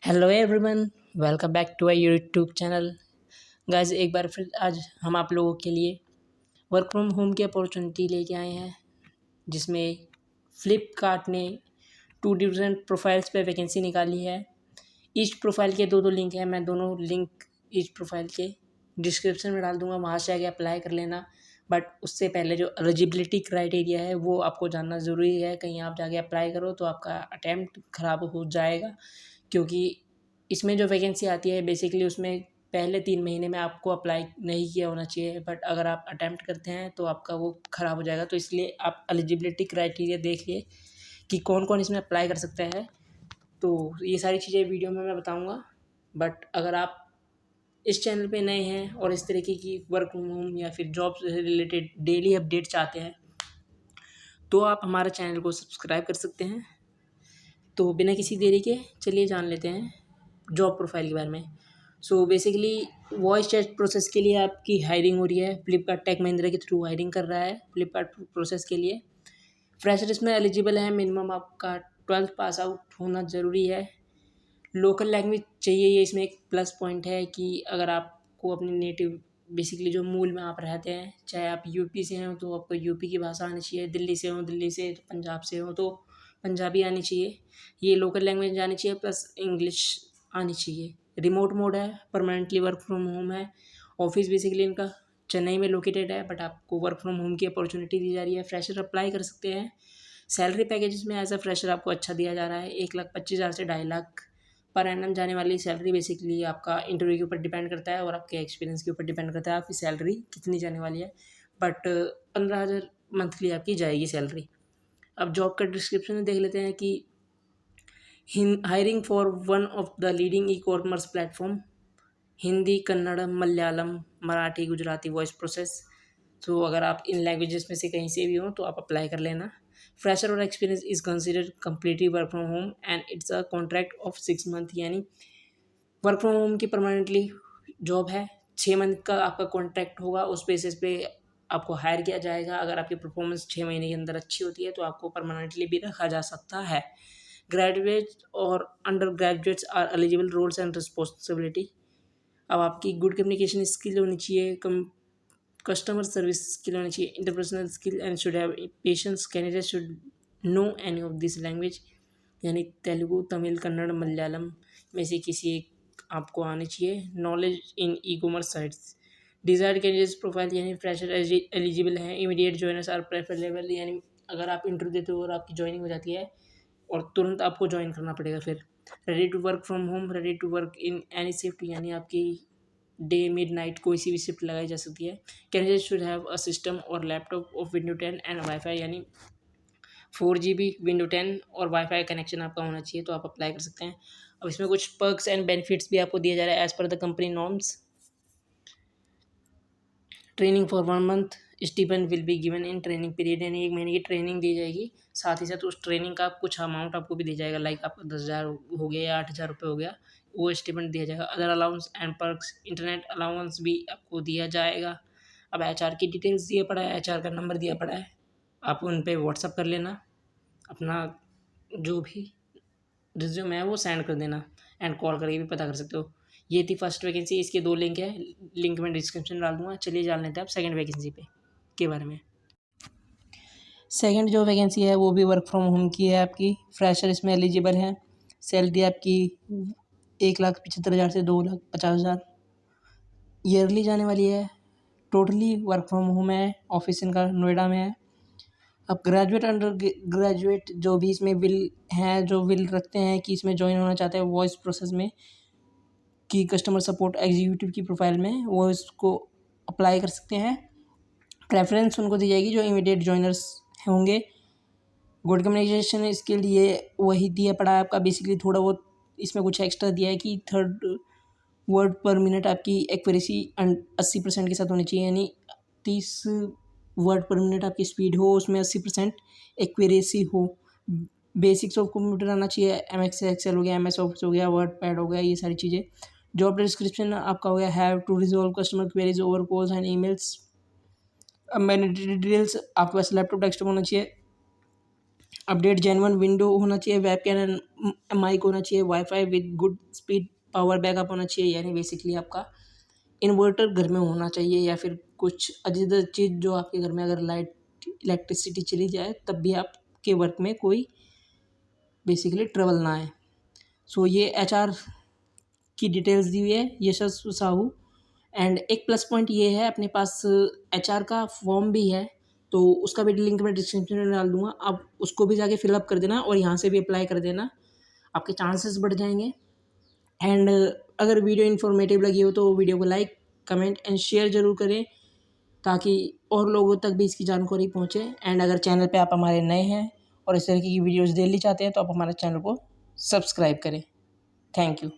Hello everyone, welcome back to our YouTube channel. Guys, एक बार फिर आज हम आप लोगों के लिए वर्क फ्रॉम होम की अपॉर्चुनिटी लेके आए हैं, जिसमें फ्लिपकार्ट ने 2 डिफरेंट प्रोफाइल्स पे वैकेंसी निकाली है। ईच प्रोफाइल के दो लिंक हैं। मैं दोनों लिंक ईच प्रोफाइल के डिस्क्रिप्शन में डाल दूंगा, वहाँ से आके अप्लाई कर लेना। बट उससे पहले जो एलिजिबिलिटी क्राइटेरिया है वो आपको जानना ज़रूरी है। कहीं आप जाके अप्लाई करो तो आपका अटैम्प्ट ख़राब हो जाएगा, क्योंकि इसमें जो वैकेंसी आती है बेसिकली उसमें पहले 3 महीने में आपको अप्लाई नहीं किया होना चाहिए, बट अगर आप अटैम्प्ट करते हैं तो आपका वो ख़राब हो जाएगा। तो इसलिए आप एलिजिबिलिटी क्राइटेरिया देखिए कि कौन कौन इसमें अप्लाई कर सकता है। तो ये सारी चीज़ें वीडियो में मैं बताऊँगा। बट अगर आप इस चैनल पे नए हैं और इस तरीके की वर्क फ्रॉम होम या फिर जॉब से रिलेटेड डेली अपडेट चाहते हैं तो आप हमारे चैनल को सब्सक्राइब कर सकते हैं। तो बिना किसी देरी के चलिए जान लेते हैं जॉब प्रोफाइल के बारे में। So basically voice chat process के लिए आपकी हायरिंग हो रही है। फ्लिपकार्ट टेक महिंद्रा के थ्रू हायरिंग कर रहा है फ्लिपकार्ट प्रोसेस के लिए। फ्रेशर इसमें एलिजिबल है। मिनिमम आपका 12th पास आउट होना ज़रूरी है। लोकल लैंग्वेज चाहिए, ये इसमें एक प्लस पॉइंट है कि अगर आपको अपनी नेटिव बेसिकली जो मूल में आप रहते हैं, चाहे आप यूपी से हैं तो आपको यूपी की भाषा आनी चाहिए, दिल्ली से हो दिल्ली से, पंजाब से हो तो पंजाबी आनी चाहिए। ये लोकल लैंग्वेज आनी चाहिए, प्लस इंग्लिश आनी चाहिए। रिमोट मोड है, परमानेंटली वर्क फ्रॉम होम है। ऑफिस बेसिकली इनका चेन्नई में लोकेटेड है, बट आपको वर्क फ्रॉम होम की अपॉर्चुनिटी दी जा रही है। फ्रेशर अप्लाई कर सकते हैं। सैलरी पैकेजेस में एज अ फ्रेशर आपको अच्छा दिया जा रहा है। 1,25,000 से 2.5 लाख पर एनम जाने वाली सैलरी। बेसिकली आपका इंटरव्यू के ऊपर डिपेंड करता है और आपके एक्सपीरियंस के ऊपर डिपेंड करता है आपकी सैलरी कितनी जाने वाली है। बट 15,000 मंथली आपकी जाएगी सैलरी। अब जॉब का डिस्क्रिप्शन में देख लेते हैं कि hiring for one of the leading e commerce platform, Hindi, Kannada, Malayalam, Marathi, Gujarati voice process. तो अगर आप इन लैंग्वेजेस में से कहीं से भी हो तो आप अप्लाई कर लेना। फ्रेशर और experience is considered completely work from home and it's a contract of 6 month, यानी वर्क फ्रॉम होम की परमानेंटली जॉब है। 6 मंथ का आपका कॉन्ट्रैक्ट होगा। उस बेसिस पे आपको हायर किया जाएगा। अगर आपकी परफॉर्मेंस 6 महीने के अंदर अच्छी होती है तो आपको परमानेंटली भी रखा जा सकता है। ग्रेजुएट और under graduates are eligible roles and responsibility. अब आपकी गुड कम्युनिकेशन स्किल होनी चाहिए, कस्टमर सर्विस स्किल होनी चाहिए, interpersonal skill and should have patience. Candidate should know any of this language, यानी तेलुगु, तमिल, कन्नड़, मलयालम में से किसी एक आपको आनी चाहिए। Knowledge in e commerce sites. Desired candidates profile, यानी फ्रेशर एलिजिबल हैं। इमीडिएट जॉइनर्स आर प्रेफरेबल, यानी अगर आप इंटरव्यू देते हो और आपकी ज्वाइनिंग हो जाती है और तुरंत आपको ज्वाइन करना पड़ेगा फिर। Ready to work from home, ready to work in any shift, यानी आपकी डे मिड नाइट कोई सी भी शिफ्ट लगाई जा सकती है। Candidate should have a system और laptop of window 10 and wifi, यानी 4 GB विंडो 10 और वाईफाई कनेक्शन आपका होना चाहिए तो आप अप्लाई कर सकते हैं। अब इसमें कुछ पर्क्स एंड बेनिफिट्स भी आपको दिया जा रहा है as per the company norms. Training for 1 month, stipend will be given in training period, यानी 1 महीने की ट्रेनिंग दी जाएगी। साथ ही साथ उस ट्रेनिंग का कुछ अमाउंट आपको भी दिया जाएगा, लाइक आपका 10,000 हो गया या 8,000 रुपये हो गया, वो स्टीपेंड दिया जाएगा। Other allowance and perks, internet allowance भी आपको दिया जाएगा। अब HR की डिटेल्स दिया पड़ा है, HR का नंबर दिया पड़ा है, आप उन पर व्हाट्सअप कर लेना, अपना जो भी रिज्यूम है वो सेंड कर देना एंड कॉल करके भी पता कर सकते हो। ये थी फर्स्ट वैकेंसी। इसके 2 लिंक है, लिंक मैं डिस्क्रिप्शन डाल दूंगा। चलिए जान लेते हैं आप सेकंड वैकेंसी पे के बारे में। सेकंड जो वैकेंसी है वो भी वर्क फ्रॉम होम की है आपकी। फ्रेशर इसमें एलिजिबल है। सैलरी आपकी 1,75,000 से 2,50,000 ईयरली जाने वाली है। टोटली वर्क फ्रॉम होम है। ऑफिस इनका नोएडा में है। अब ग्रेजुएट अंडर ग्रेजुएट जो भी इसमें विल हैं, जो विल रखते हैं कि इसमें ज्वाइन होना चाहते हैं वॉइस प्रोसेस में, कि कस्टमर सपोर्ट एग्जीक्यूटिव की प्रोफाइल में, वो इसको अप्लाई कर सकते हैं। प्रेफरेंस उनको दी जाएगी जो इमीडिएट ज्वाइनर्स होंगे। गुड कम्युनिकेशन स्किल ये वही दिया पड़ा है आपका। बेसिकली थोड़ा बहुत इसमें कुछ एक्स्ट्रा दिया है कि 30 वर्ड पर मिनट आपकी एक्यूरेसी 80% के साथ होनी चाहिए, यानी 30 वर्ड पर मिनट आपकी स्पीड हो, उसमें 80% एक्यूरेसी हो। बेसिक्स ऑफ कंप्यूटर आना चाहिए, MS एक्सेल हो गया, MS ऑफिस हो गया, वर्ड पैड हो गया, ये सारी चीज़ें। जॉब डिस्क्रिप्शन आपका हो गया, have to resolve customer queries over calls and emails. अब मैंने डिटेल्स आपके पास लैपटॉप डेस्कटॉप होना चाहिए, अपडेट जेन्युइन विंडो होना चाहिए, वेब कैन माइक होना चाहिए, wifi with good speed, power backup होना चाहिए। यानी बेसिकली आपका इन्वर्टर घर में होना चाहिए, या फिर कुछ अदर चीज़ जो आपके घर में अगर लाइट इलेक्ट्रिसिटी चली जाए तब भी आपके वर्क में कोई बेसिकली ट्रबल ना आए। सो ये एचआर की डिटेल्स दी हुई है यशस्वी साहू। एंड एक प्लस पॉइंट ये है, अपने पास एचआर का फॉर्म भी है, तो उसका भी लिंक मैं डिस्क्रिप्शन में डाल दूंगा, आप उसको भी जाके फिलअप कर देना और यहाँ से भी अप्लाई कर देना, आपके चांसेस बढ़ जाएंगे। एंड अगर वीडियो इन्फॉर्मेटिव लगी हो तो वीडियो को लाइक, कमेंट एंड शेयर ज़रूर करें, ताकि और लोगों तक भी इसकी जानकारी पहुँचे। एंड अगर चैनल पे आप हमारे नए हैं और इस तरीके की वीडियोज़ डेली चाहते हैं तो आप हमारे चैनल को सब्सक्राइब करें। Thank you.